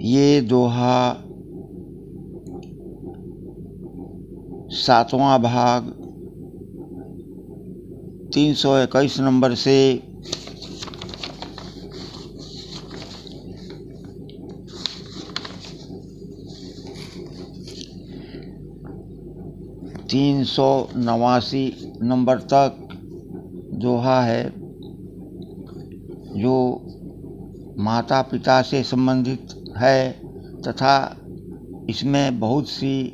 ये दोहा 7वां भाग 321 नंबर से 389 नंबर तक दोहा है, जो माता पिता से संबंधित है तथा इसमें बहुत सी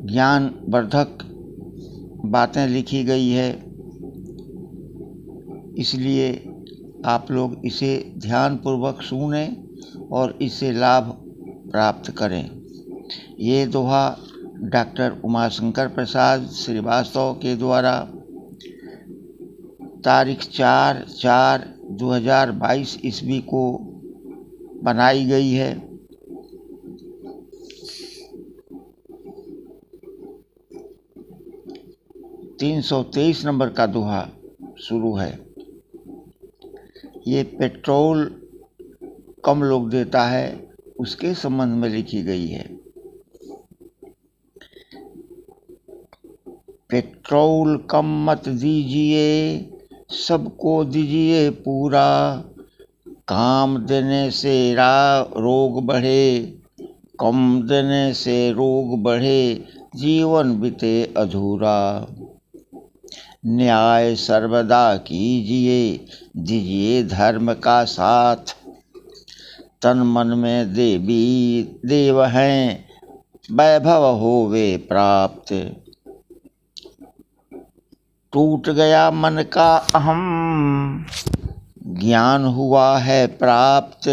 ज्ञानवर्धक बातें लिखी गई है। इसलिए आप लोग इसे ध्यानपूर्वक सुनें और इससे लाभ प्राप्त करें। ये दोहा डॉक्टर उमाशंकर प्रसाद श्रीवास्तव के द्वारा तारीख 4/4/2022 ईस्वी को बनाई गई है। तीन 323 नंबर का दोहा शुरू है। ये पेट्रोल कम लोग देता है, उसके संबंध में लिखी गई है। पेट्रोल कम मत दीजिए, सबको दीजिए पूरा, काम देने से रोग बढ़े, कम देने से रोग बढ़े, जीवन बीते अधूरा। न्याय सर्वदा कीजिए, दीजिए धर्म का साथ, तन मन में देवी देव हैं, वैभव होवे प्राप्त। टूट गया मन का अहम, ज्ञान हुआ है प्राप्त,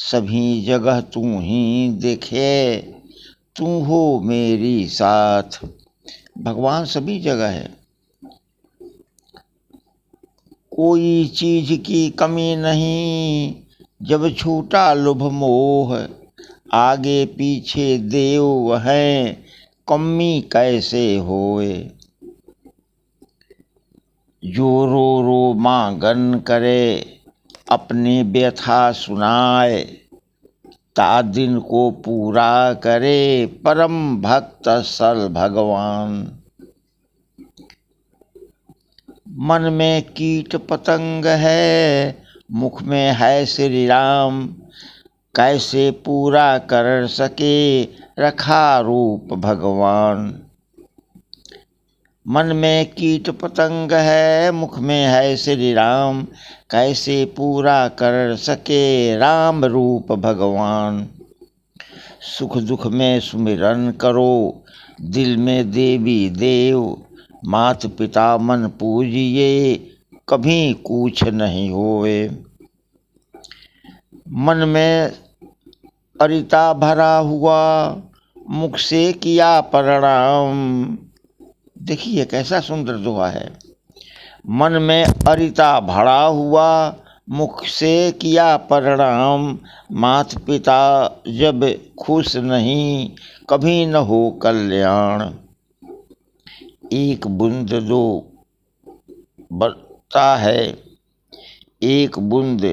सभी जगह तू ही देखे, तू हो मेरी साथ। भगवान सभी जगह है, कोई चीज की कमी नहीं, जब छूटा लोभ मोह, आगे पीछे देव हैं, कमी कैसे होए। जो रो रो मांगन करे, अपनी व्यथा सुनाए, ता दिन को पूरा करे, परम भक्त सल भगवान। मन में कीट पतंग है, मुख में है श्री राम, कैसे पूरा कर सके, रखा रूप भगवान। मन में कीट पतंग है, मुख में है श्री राम, कैसे पूरा कर सके, राम रूप भगवान। सुख दुख में सुमिरन करो, दिल में देवी देव, मात पिता मन पूजिए, कभी कुछ नहीं होए। मन में अरिता भरा हुआ, मुख से किया प्रणाम। देखिए कैसा सुंदर दोहा है। मन में अरिता भरा हुआ, मुख से किया प्रणाम, मात पिता जब खुश नहीं, कभी न हो कल्याण। एक बूंद दो बनता है, एक बूंद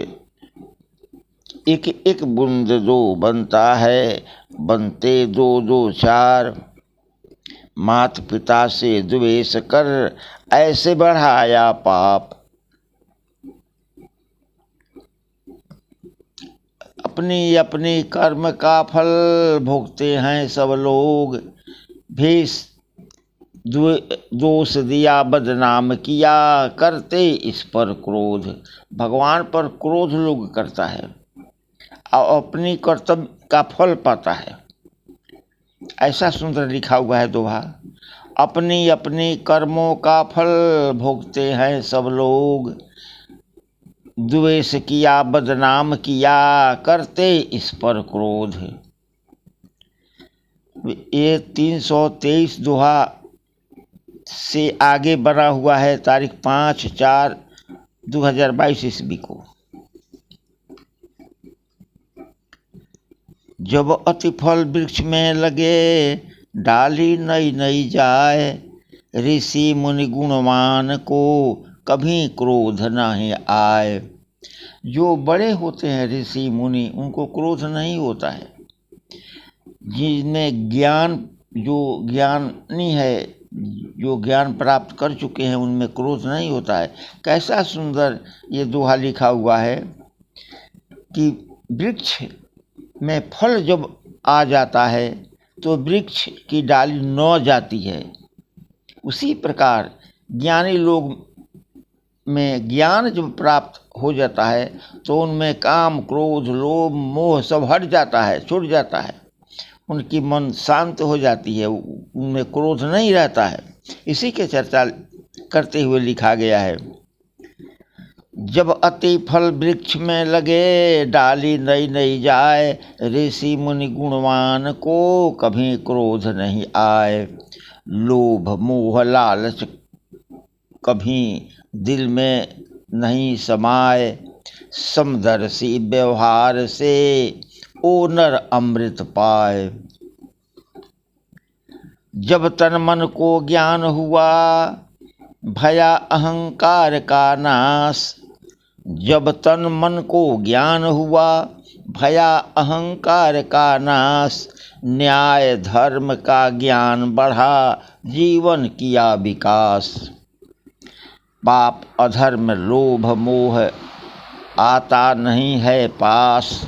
एक बूंद दो बनता है, बनते दो दो चार। मात पिता से द्वेष कर, ऐसे बढ़ाया पाप। अपनी अपनी कर्म का फल भोगते हैं सब लोग, भी दोष दिया बदनाम किया, करते इस पर क्रोध। भगवान पर क्रोध लोग करता है और अपनी कर्तव्य का फल पाता है। ऐसा सुंदर लिखा हुआ है दोहा। अपनी अपनी कर्मों का फल भोगते हैं सब लोग, द्वेष किया बदनाम किया, करते इस पर क्रोध। ये 323 दोहा से आगे बना हुआ है तारीख 5/4/2022 ईस्वी को। जब अति फल वृक्ष में लगे, डाली नई नई जाए, ऋषि मुनि गुणवान को कभी क्रोध नहीं आए। जो बड़े होते हैं ऋषि मुनि, उनको क्रोध नहीं होता है। जिनमें ज्ञान, जो ज्ञानी है, जो ज्ञान प्राप्त कर चुके हैं, उनमें क्रोध नहीं होता है। कैसा सुंदर ये दोहा लिखा हुआ है कि वृक्ष में फल जब आ जाता है तो वृक्ष की डाली नौ जाती है। उसी प्रकार ज्ञानी लोग में ज्ञान जब प्राप्त हो जाता है तो उनमें काम, क्रोध, लोभ, मोह सब हट जाता है, छूट जाता है। उनकी मन शांत हो जाती है, उनमें क्रोध नहीं रहता है। इसी के चर्चा करते हुए लिखा गया है, जब अति फल वृक्ष में लगे, डाली नई नई जाए, ऋषि मुनि गुणवान को कभी क्रोध नहीं आए। लोभ मोह लालच कभी दिल में नहीं समाए, समदर्शी व्यवहार से ओ नर अमृत पाए। जब तन मन को ज्ञान हुआ, भया अहंकार का नाश। जब तन मन को ज्ञान हुआ, भया अहंकार का नाश। न्याय धर्म का ज्ञान बढ़ा, जीवन किया विकास। पाप अधर्म लोभ मोह आता नहीं है पास।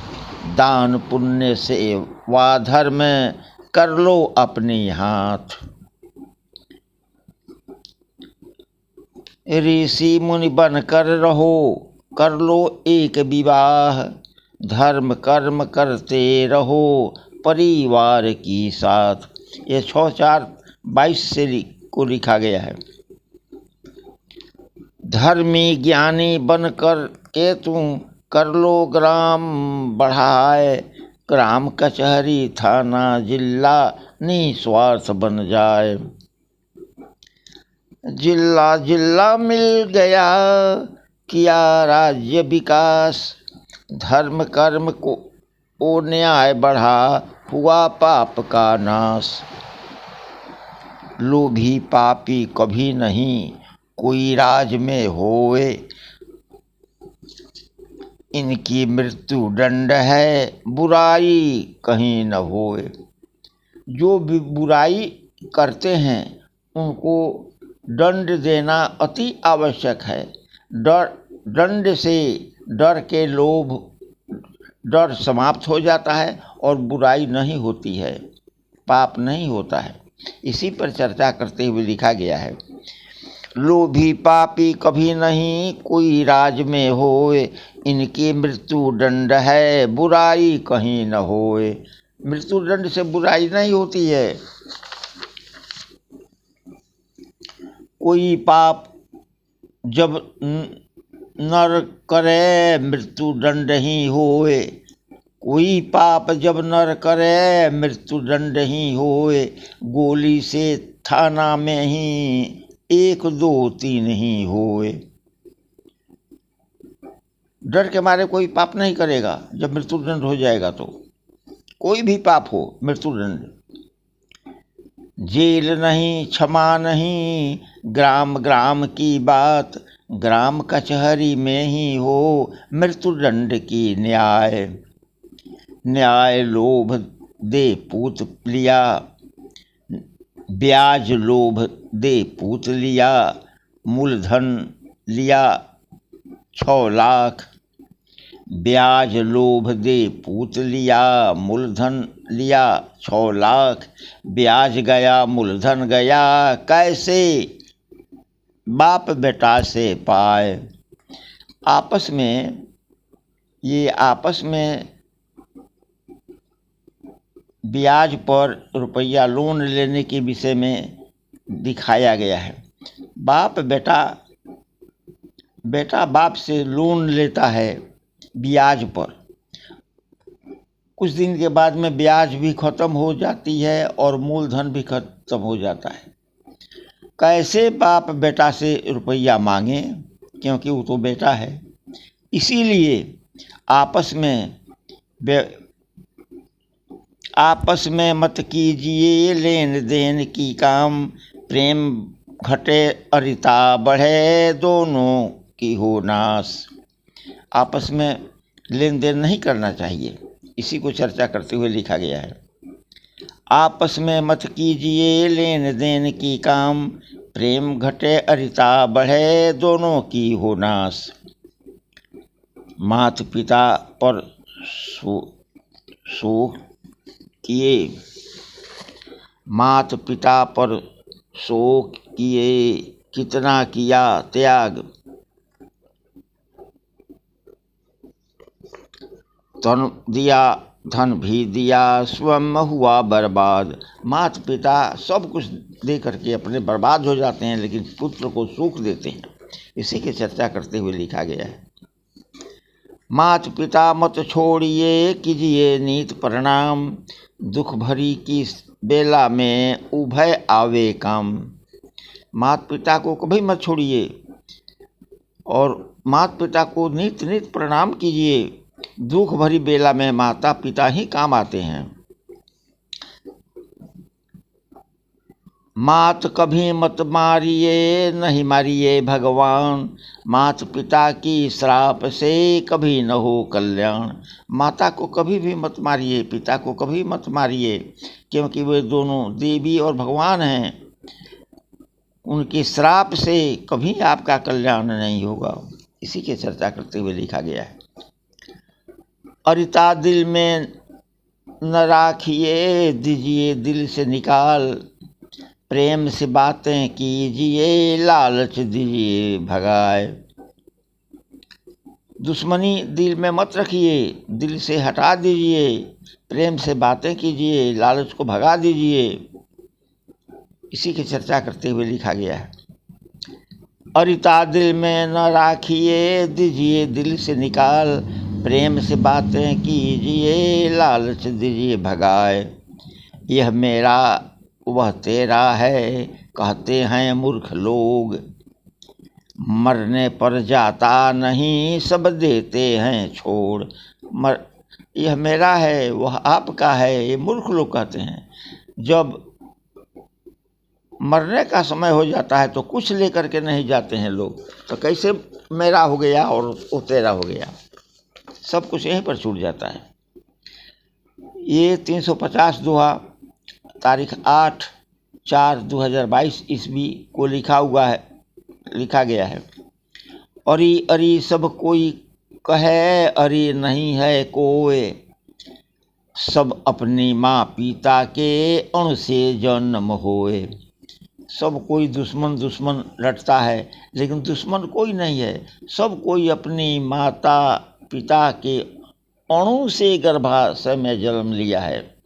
दान पुण्य से वा धर्म कर लो अपने हाथ। ऋषि मुनि बन कर रहो, कर लो एक विवाह। धर्म कर्म करते रहो, परिवार की साथ। ये 6:4-22 से को लिखा गया है। धर्मी ज्ञानी बन कर के तुम कर लो ग्राम बढ़ाए। ग्राम कचहरी थाना जिला निस्वार्थ बन जाए। जिला जिला मिल गया, किया राज्य विकास। धर्म कर्म को ओ न्याय बढ़ा, हुआ पाप का नाश। लोभी पापी कभी नहीं कोई राज में होए। इनकी मृत्यु दंड है, बुराई कहीं न होए। जो भी बुराई करते हैं उनको दंड देना अति आवश्यक है। दंड से डर के लोभ, डर समाप्त हो जाता है और बुराई नहीं होती है, पाप नहीं होता है। इसी पर चर्चा करते हुए लिखा गया है, लोभी पापी कभी नहीं कोई राज में होए। इनकी मृत्यु दंड है, बुराई कहीं न होए। मृत्यु दंड से बुराई नहीं होती है। कोई पाप जब नर करे, मृत्यु दंड ही होए। कोई पाप जब नर करे, मृत्यु दंड ही होए। गोली से थाना में ही 1 2 3 ही होए। डर के मारे कोई पाप नहीं करेगा। जब मृत्यु दंड हो जाएगा तो कोई भी पाप हो, मृत्यु दंड। जेल नहीं क्षमा नहीं, ग्राम ग्राम की बात। ग्राम कचहरी में ही हो मृत्यु दंड की न्याय। न्याय लोभ दे पूत लिया, ब्याज लोभ दे पूत लिया। मूलधन लिया 6 लाख, ब्याज लोभ दे पूत लिया। मूलधन लिया 6 लाख, ब्याज गया मूलधन गया। कैसे बाप बेटा से पाए। आपस में ब्याज पर रुपया लोन लेने के विषय में दिखाया गया है। बेटा बाप से लोन लेता है ब्याज पर। कुछ दिन के बाद में ब्याज भी खत्म हो जाती है और मूलधन भी खत्म हो जाता है। कैसे बाप बेटा से रुपया मांगे, क्योंकि वो तो बेटा है। इसीलिए आपस में मत कीजिए लेन देन की काम। प्रेम घटे अरिता बढ़े दोनों की हो नाश। आपस में लेन देन नहीं करना चाहिए, इसी को चर्चा करते हुए लिखा गया है। आपस में मत कीजिए लेन देन की काम, प्रेम घटे अरिता बढ़े दोनों की हो नाश। मात पिता पर शोक किए, मात पिता पर शोक किए कितना किया त्याग, तन दिया धन भी दिया स्वयं हुआ बर्बाद। माता पिता सब कुछ दे करके अपने बर्बाद हो जाते हैं, लेकिन पुत्र को सुख देते हैं, इसी की चर्चा करते हुए लिखा गया है। माता पिता मत छोड़िए कीजिए नीत प्रणाम, दुख भरी की बेला में उभय आवे काम। माता पिता को कभी मत छोड़िए और माता पिता को नित नित प्रणाम कीजिए। दुख भरी बेला में माता पिता ही काम आते हैं। मात कभी मत मारिए नहीं मारिए भगवान, माता पिता की श्राप से कभी न हो कल्याण। माता को कभी भी मत मारिए, पिता को कभी मत मारिए, क्योंकि वे दोनों देवी और भगवान हैं। उनके श्राप से कभी आपका कल्याण नहीं होगा, इसी की चर्चा करते हुए लिखा गया है। अरिता दिल में न राखिए दीजिए दिल से निकाल, प्रेम से बातें कीजिए लालच दीजिए भगाए। दुश्मनी दिल में मत रखिए, दिल से हटा दीजिए, प्रेम से बातें कीजिए, लालच को भगा दीजिए, इसी की चर्चा करते हुए लिखा गया है। अरिता दिल में न राखिए दीजिए दिल से निकाल, प्रेम से बातें कीजिए लालच दीजिए भगाए। यह मेरा वह तेरा है कहते हैं मूर्ख लोग, मरने पर जाता नहीं सब देते हैं छोड़। यह मेरा है वह आपका है, ये मूर्ख लोग कहते हैं। जब मरने का समय हो जाता है तो कुछ लेकर के नहीं जाते हैं लोग, तो कैसे मेरा हो गया और वो तेरा हो गया, सब कुछ यहीं पर छूट जाता है। ये 350 दोहा तारीख 8/4/2022 ईस्वी को लिखा गया है। अरी अरी सब कोई कहे अरी नहीं है कोई, सब अपनी माँ पिता के अण से जन्म होए। सब कोई दुश्मन दुश्मन लड़ता है, लेकिन दुश्मन कोई नहीं है, सब कोई अपनी माता पिता के अणु से गर्भाशय में जन्म लिया है।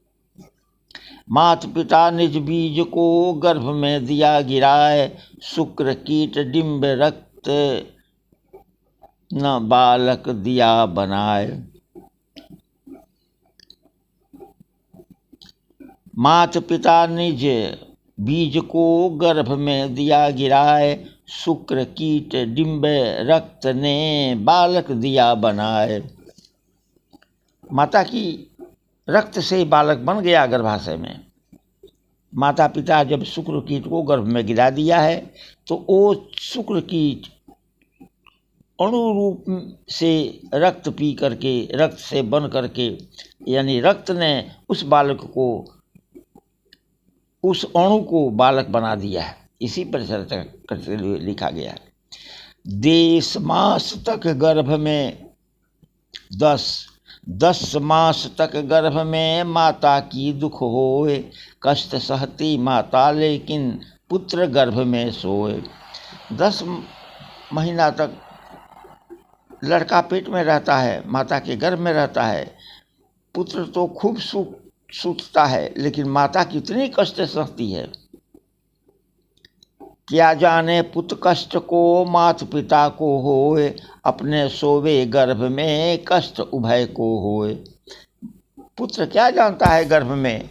माता पिता निज बीज को गर्भ में दिया गिराए, शुक्र कीट डिम्ब रक्त न बालक दिया बनाए। माता पिता निज बीज को गर्भ में दिया गिराए, शुक्र कीट डिम्ब रक्त ने बालक दिया बनाए। माता की रक्त से बालक बन गया गर्भाशय में। माता पिता जब शुक्र कीट को गर्भ में गिरा दिया है तो वो शुक्र कीट अणु रूप से रक्त पी करके, रक्त से बन करके, यानी रक्त ने उस बालक को, उस अणु को बालक बना दिया है। इसी पर चर्चा करते हुए लिखा गया है। देश मास तक गर्भ में 10 मास तक गर्भ में माता की दुख होए, कष्ट सहती माता लेकिन पुत्र गर्भ में सोए। 10 महीना तक लड़का पेट में रहता है, माता के गर्भ में रहता है। पुत्र तो खूब सूतता है, लेकिन माता कितनी कष्ट सहती है। क्या जाने पुत्र कष्ट को माता पिता को होए, अपने सोवे गर्भ में कष्ट उभय को होए। पुत्र क्या जानता है गर्भ में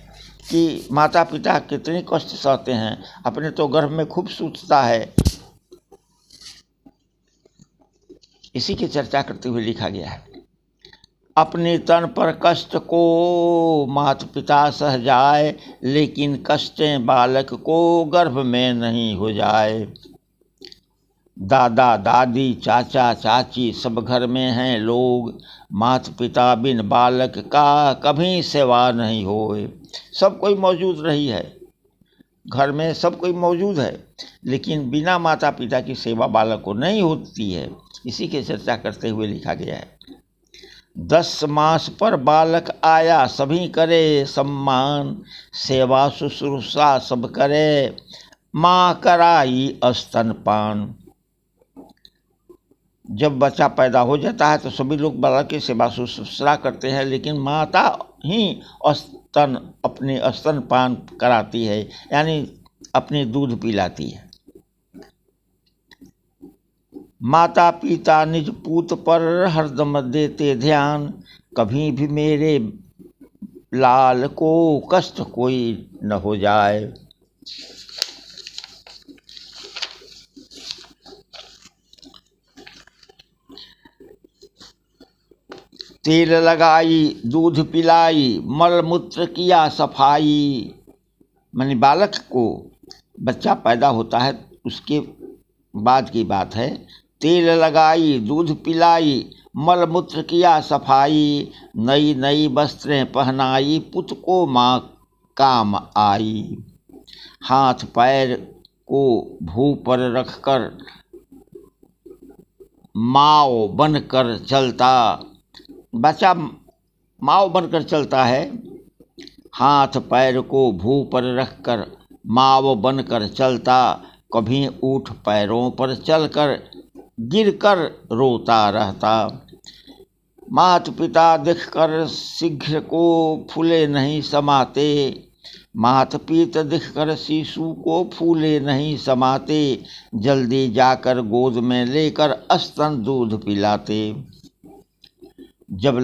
कि माता पिता कितनी कष्ट सहते हैं, अपने तो गर्भ में खूब सूतता है। इसी की चर्चा करते हुए लिखा गया है। अपने तन पर कष्ट को माता पिता सह जाए, लेकिन कष्टें बालक को गर्भ में नहीं हो जाए। दादा दादी चाचा चाची सब घर में हैं लोग, माता पिता बिन बालक का कभी सेवा नहीं होए। सब कोई मौजूद रही है, घर में सब कोई मौजूद है, लेकिन बिना माता पिता की सेवा बालक को नहीं होती है। इसी की चर्चा करते हुए लिखा गया है। 10 मास पर बालक आया सभी करे सम्मान, सेवा शुश्रूषा सब करे माँ कराई स्तनपान। जब बच्चा पैदा हो जाता है तो सभी लोग बालक की सेवा शुश्रूषा करते हैं, लेकिन माता ही अपने स्तनपान कराती है, यानी अपनी दूध पिलाती है। माता पिता निज पूत पर हरदम देते ध्यान, कभी भी मेरे लाल को कष्ट कोई न हो जाए। तेल लगाई दूध पिलाई मल मूत्र किया सफाई। माने बालक को बच्चा पैदा होता है उसके बाद की बात है। तेल लगाई दूध पिलाई मल मूत्र किया सफाई, नई नई वस्त्रें पहनाई पुत को माँ काम आई। हाथ पैर को भू पर रखकर माओ बनकर चलता। बच्चा माओ बनकर चलता है। हाथ पैर को भू पर रखकर माओ बनकर चलता, कभी ऊठ पैरों पर चलकर गिरकर रोता रहता। माता पिता दिखकर शीघ्र को फूले नहीं समाते, माता पिता दिखकर शिशु को फूले नहीं समाते, जल्दी जाकर गोद में लेकर स्तन दूध पिलाते। जब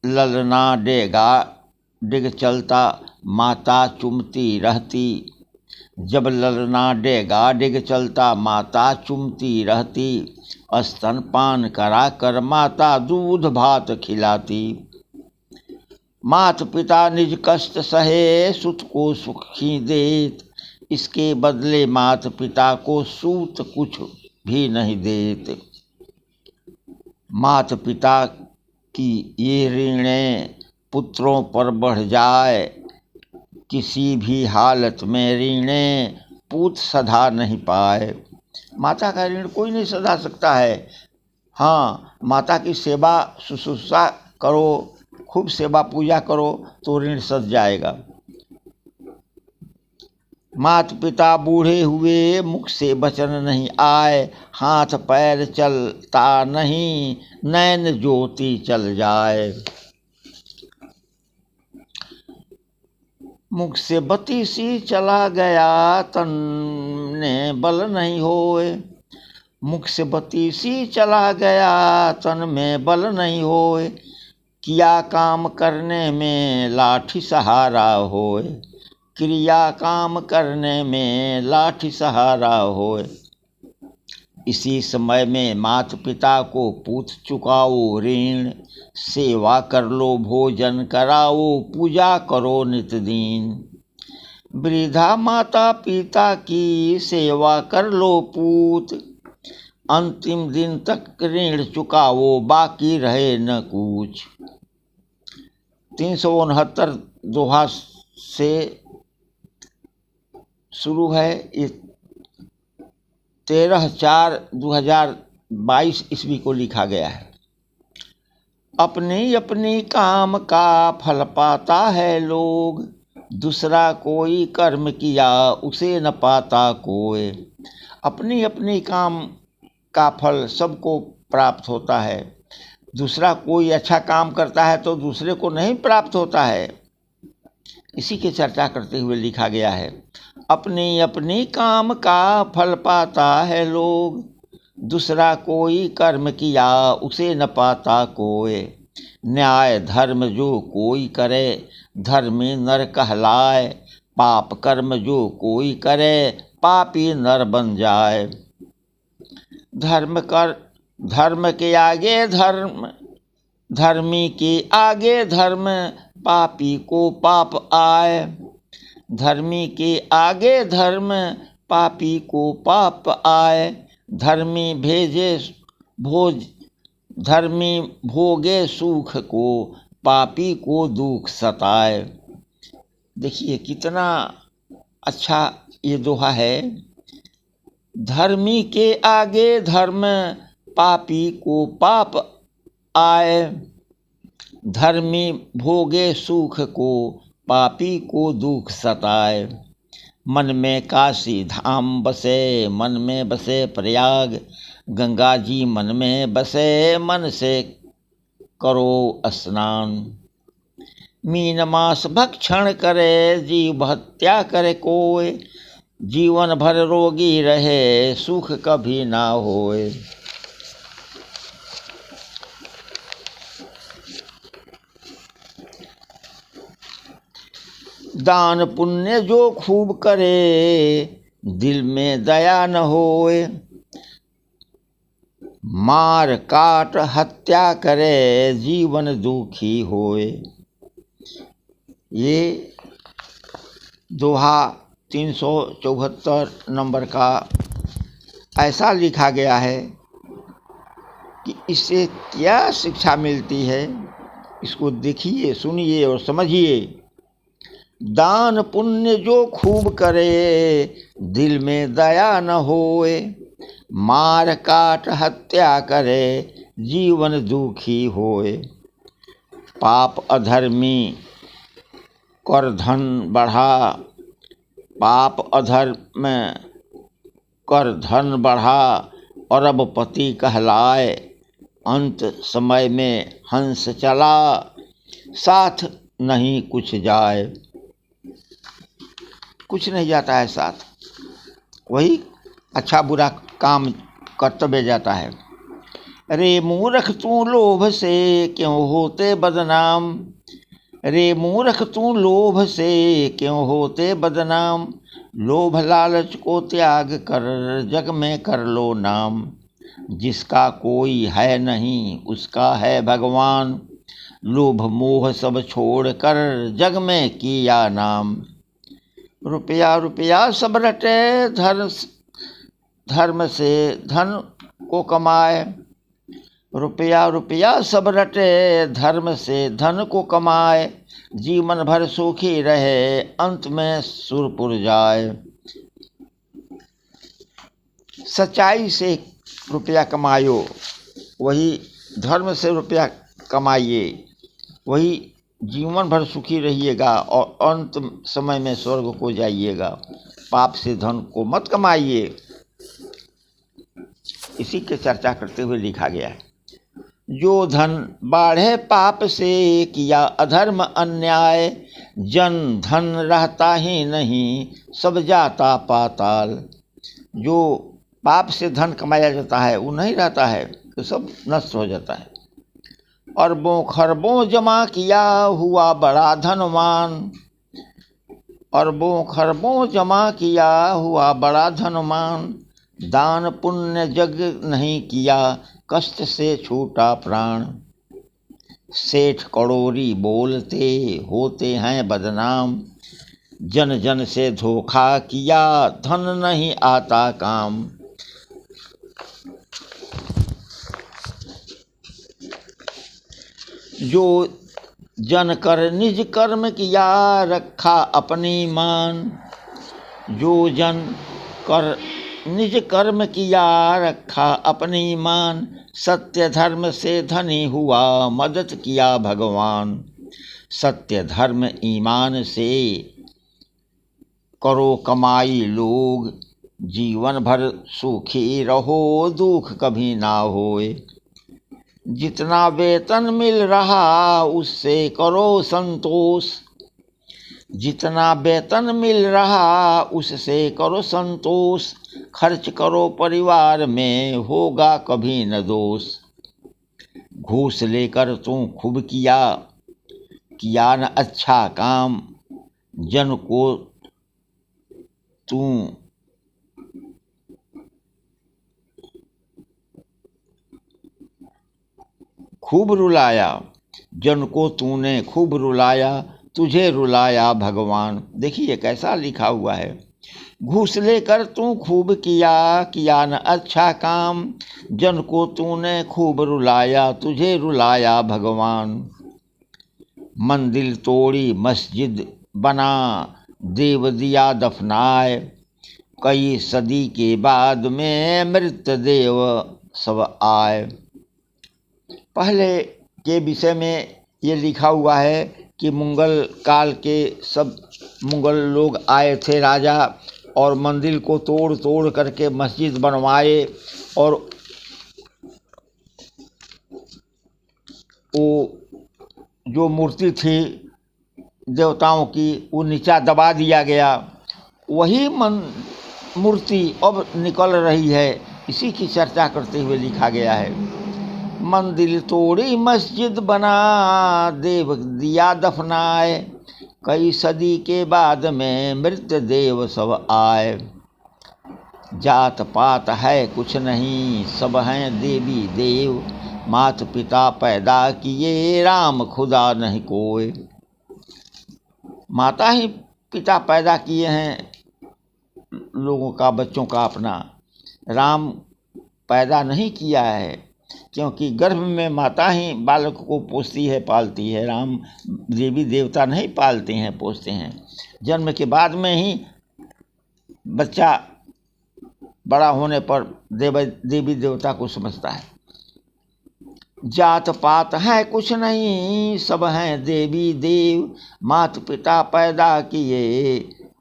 ललना डिग चलता माता चुमती रहती, जब ललना डिग चलता माता चुमती रहती, स्तनपान करा कर माता दूध भात खिलाती। माता पिता निज कष्ट सहे सुत को सुखी देत, इसके बदले माता पिता को सूत कुछ भी नहीं देत। माता पिता कि ये ऋणें पुत्रों पर बढ़ जाए, किसी भी हालत में ऋणें पूत सधा नहीं पाए। माता का ऋण कोई नहीं सधा सकता है। हाँ, माता की सेवा शुश्रूषा करो, खूब सेवा पूजा करो तो ऋण सध जाएगा। माता पिता बूढ़े हुए मुख से वचन नहीं आए, हाथ पैर चलता नहीं नैन ज्योति चल जाए। मुख से बती सी चला गया तन में बल नहीं होए, मुख से बती सी चला गया तन में बल नहीं होए, किया काम करने में लाठी सहारा होए, क्रिया काम करने में लाठी सहारा होए। इसी समय में माता पिता को पूछ चुकाओ ऋण, सेवा कर लो भोजन कराओ पूजा करो नित दिन। वृद्धा माता पिता की सेवा कर लो पूत, अंतिम दिन तक ऋण चुकाओ बाकी रहे न कुछ। 369 दोहा से शुरू है। ये 13/4/2022 ईस्वी को लिखा गया है। अपनी अपनी काम का फल पाता है लोग, दूसरा कोई कर्म किया उसे न पाता कोई। अपनी अपनी काम का फल सबको प्राप्त होता है। दूसरा कोई अच्छा काम करता है तो दूसरे को नहीं प्राप्त होता है। इसी की चर्चा करते हुए लिखा गया है। अपनी अपनी काम का फल पाता है लोग, दूसरा कोई कर्म किया उसे न पाता कोई। न्याय धर्म जो कोई करे धर्मी नर कहलाए, पाप कर्म जो कोई करे पापी नर बन जाए। धर्म के आगे धर्म धर्मी के आगे धर्म, पापी को पाप आए। धर्मी के आगे धर्म, पापी को पाप आए। धर्मी भेजे भोज धर्मी भोगे सुख को, पापी को दुख सताए। देखिए कितना अच्छा ये दोहा है। धर्मी के आगे धर्म, पापी को पाप आए। धर्मी भोगे सुख को, पापी को दुख सताए। मन में काशी धाम बसे, मन में बसे प्रयाग। गंगा जी मन में बसे, मन से करो स्नान। मीन मास भक्षण करे, जीव हत्या करे कोय। जीवन भर रोगी रहे, सुख कभी ना होए। दान पुण्य जो खूब करे, दिल में दया न होए। मार काट हत्या करे, जीवन दुखी होए। ये दोहा 374 नंबर का ऐसा लिखा गया है कि इससे क्या शिक्षा मिलती है, इसको देखिए, सुनिए और समझिए। दान पुण्य जो खूब करे, दिल में दया न होए। मार काट हत्या करे, जीवन दुखी होए। पाप अधर्मी कर धन बढ़ा, पाप अधर्म कर धन बढ़ा। अरबपति कहलाए, अंत समय में हंस चला। साथ नहीं कुछ जाए। कुछ नहीं जाता है साथ, वही अच्छा बुरा काम कर्तव्य जाता है। रे मूर्ख तू लोभ से क्यों होते बदनाम। रे मूर्ख तू लोभ से क्यों होते बदनाम। लोभ लालच को त्याग कर, जग में कर लो नाम। जिसका कोई है नहीं, उसका है भगवान। लोभ मोह सब छोड़ कर, जग में किया नाम। रुपया रुपया सब रटे, धर्म से धन को कमाए। रुपया रुपया सब रटे, धर्म से धन को कमाए। जीवन भर सुखी रहे, अंत में सुरपुर जाए। सच्चाई से रुपया कमायो, वही धर्म से रुपया कमाइए, वही जीवन भर सुखी रहिएगा और अंत समय में स्वर्ग को जाइएगा। पाप से धन को मत कमाइए। इसी के चर्चा करते हुए लिखा गया है। जो धन बाढ़े पाप से, किया अधर्म अन्याय। जन धन रहता ही नहीं, सब जाता पाताल। जो पाप से धन कमाया जाता है वो नहीं रहता है, तो सब नष्ट हो जाता है। अरबों खरबों जमा किया, हुआ बड़ा धनवान। अरबों खरबों जमा किया, हुआ बड़ा धनवान। दान पुण्य जग नहीं किया, कष्ट से छूटा प्राण। सेठ करोड़ी बोलते, होते हैं बदनाम। जन जन से धोखा किया, धन नहीं आता काम। जो जन कर निज कर्म किया, रखा अपनी मान। जो जन कर निज कर्म किया, रखा अपनी मान। सत्य धर्म से धनी हुआ, मदद किया भगवान। सत्य धर्म ईमान से करो कमाई लोग। जीवन भर सुखी रहो, दुख कभी ना होए। जितना वेतन मिल रहा, उससे करो संतोष। जितना वेतन मिल रहा, उससे करो संतोष। खर्च करो परिवार में, होगा कभी न दोष। घूस लेकर तू खूब किया न अच्छा काम। जन को तू खूब रुलाया, जन को तूने खूब रुलाया, तुझे रुलाया भगवान। देखिए कैसा लिखा हुआ है। घूस लेकर तू खूब किया न अच्छा काम, जन को तूने खूब रुलाया, तुझे रुलाया भगवान। मंदिर तोड़ी मस्जिद बना, देव दिया दफनाए, कई सदी के बाद में मृतदेव सब आए। पहले के विषय में ये लिखा हुआ है कि मुगल काल के सब मुगल लोग आए थे राजा, और मंदिर को तोड़ तोड़ करके मस्जिद बनवाए, और वो जो मूर्ति थी देवताओं की वो नीचा दबा दिया गया। वही मूर्ति अब निकल रही है, इसी की चर्चा करते हुए लिखा गया है। मंदिर तोड़ी मस्जिद बना, देव दिया दफनाए, कई सदी के बाद में मृतदेव सब आए। जात पात है कुछ नहीं, सब हैं देवी देव, मात पिता पैदा किए, राम खुदा नहीं कोई। माता ही पिता पैदा किए हैं लोगों का, बच्चों का अपना, राम पैदा नहीं किया है, क्योंकि गर्भ में माता ही बालक को पोसती है, पालती है। राम देवी देवता नहीं पालते हैं, पोसते हैं। जन्म के बाद में ही बच्चा बड़ा होने पर देवी देवता को समझता है। जात पात है कुछ नहीं, सब हैं देवी देव, मात पिता पैदा किए,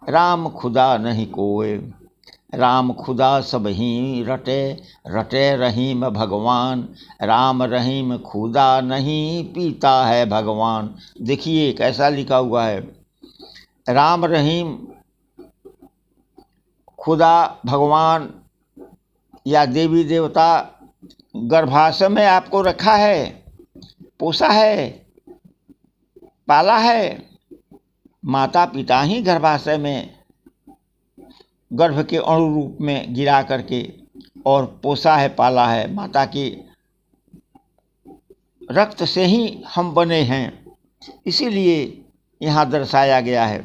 राम खुदा नहीं कोई। राम खुदा सब ही रटे, रटे रहीम भगवान, राम रहीम खुदा नहीं, पीता है भगवान। देखिए कैसा लिखा हुआ है। राम रहीम खुदा भगवान या देवी देवता गर्भाशय में आपको रखा है, पोसा है, पाला है। माता पिता ही गर्भाशय में गर्भ के अणु रूप में गिरा करके और पोसा है, पाला है। माता की रक्त से ही हम बने हैं, इसीलिए यहाँ दर्शाया गया है।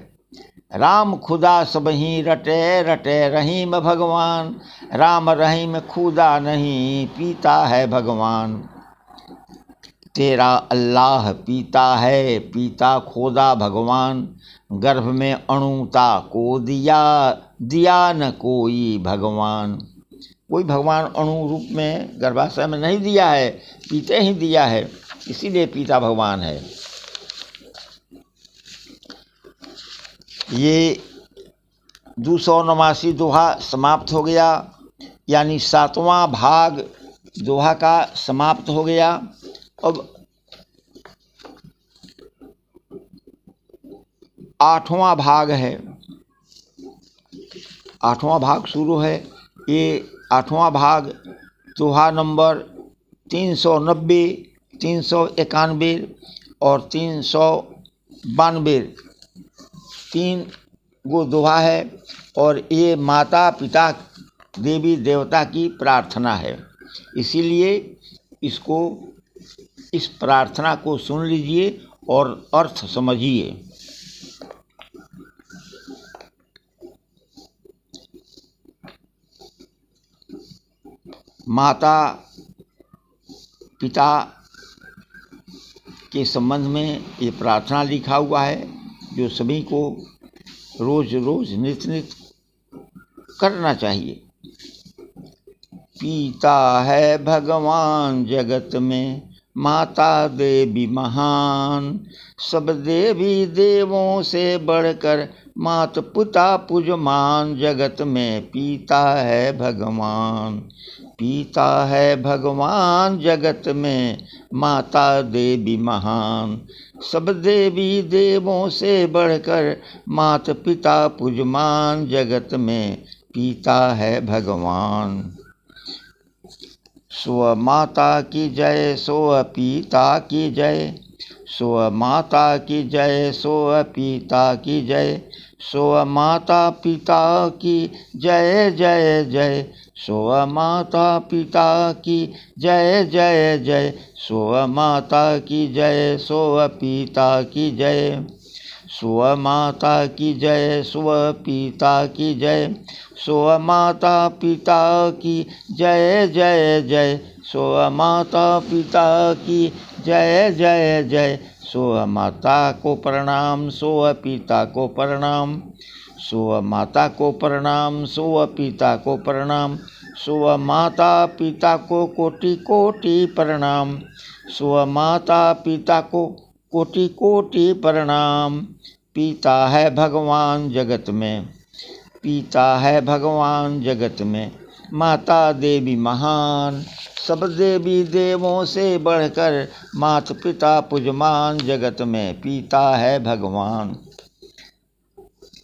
राम खुदा सब ही रटे, रटे रहीम भगवान, राम रहीम खुदा नहीं, पीता है भगवान। तेरा अल्लाह पीता है, पीता खोदा भगवान, गर्भ में अणुता को दिया, दिया न कोई भगवान। कोई भगवान अणु रूप में गर्भाशय में नहीं दिया है, पीते ही दिया है, इसीलिए पीता भगवान है। ये 289 दोहा समाप्त हो गया, यानी 7वां भाग दोहा का समाप्त हो गया। अब 8वां भाग है, 8वां भाग शुरू है। ये 8वां भाग दोहा नंबर 390, 391 और 392, 3 गो दोहा है, और ये माता पिता देवी देवता की प्रार्थना है। इसीलिए इसको, इस प्रार्थना को सुन लीजिए और अर्थ समझिए। माता पिता के संबंध में ये प्रार्थना लिखा हुआ है, जो सभी को रोज रोज नित्य नित्य करना चाहिए। पिता है भगवान जगत में, माता देवी महान, सब देवी देवों से बढ़कर मात पिता पूजमान, जगत में पिता है भगवान। पिता है भगवान जगत में, माता देवी महान, सब देवी देवों से बढ़कर मात पिता पूजमान, जगत में पिता है भगवान। स्व माता की जय, स्व पिता की जय, स्व माता की जय, स्व पिता की जय, स्व माता पिता की जय जय जय, सो माता पिता की जय जय जय, सो माता की जय, सो पिता की जय, सो माता की जय, सो पिता की जय, सो माता पिता की जय जय जय, सो माता पिता की जय जय जय, सो माता को प्रणाम, सो पिता को प्रणाम, सो माता को प्रणाम, सो पिता को प्रणाम, सो माता पिता को कोटि कोटि प्रणाम, सो माता पिता को कोटि कोटि प्रणाम। पिता है भगवान जगत में, पिता है भगवान जगत में, माता देवी महान, सब देवी देवों से बढ़कर माता पिता पूजमान, जगत में पिता है भगवान।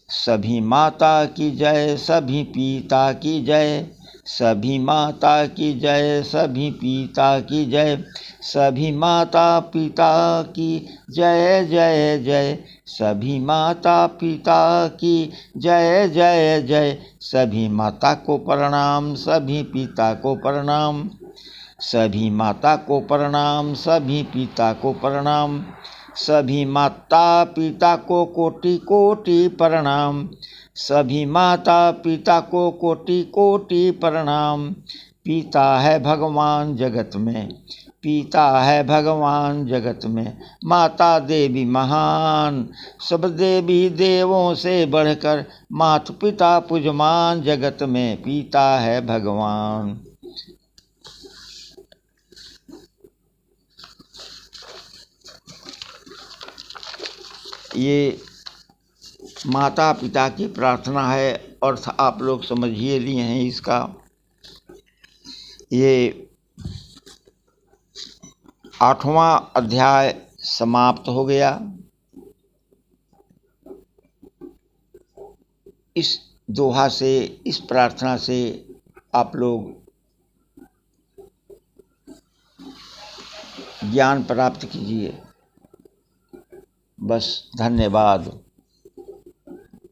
सभी माता की जय, सभी पिता की जय, सभी माता की जय, सभी पिता की जय, सभी माता पिता की जय जय जय, सभी माता पिता की जय जय जय, सभी माता को प्रणाम, सभी पिता को प्रणाम, सभी माता को प्रणाम, सभी पिता को प्रणाम, सभी माता पिता को कोटि कोटि प्रणाम, सभी माता पिता को कोटि कोटि प्रणाम। पिता है भगवान जगत में, पिता है भगवान जगत में, माता देवी महान, सब देवी देवों से बढ़कर माता पिता पूजमान, जगत में पिता है भगवान। ये माता पिता की प्रार्थना है, अर्थ आप लोग समझिए लिए हैं इसका। ये 8वां अध्याय समाप्त हो गया। इस दोहा से, इस प्रार्थना से आप लोग ज्ञान प्राप्त कीजिए। बस, धन्यवाद।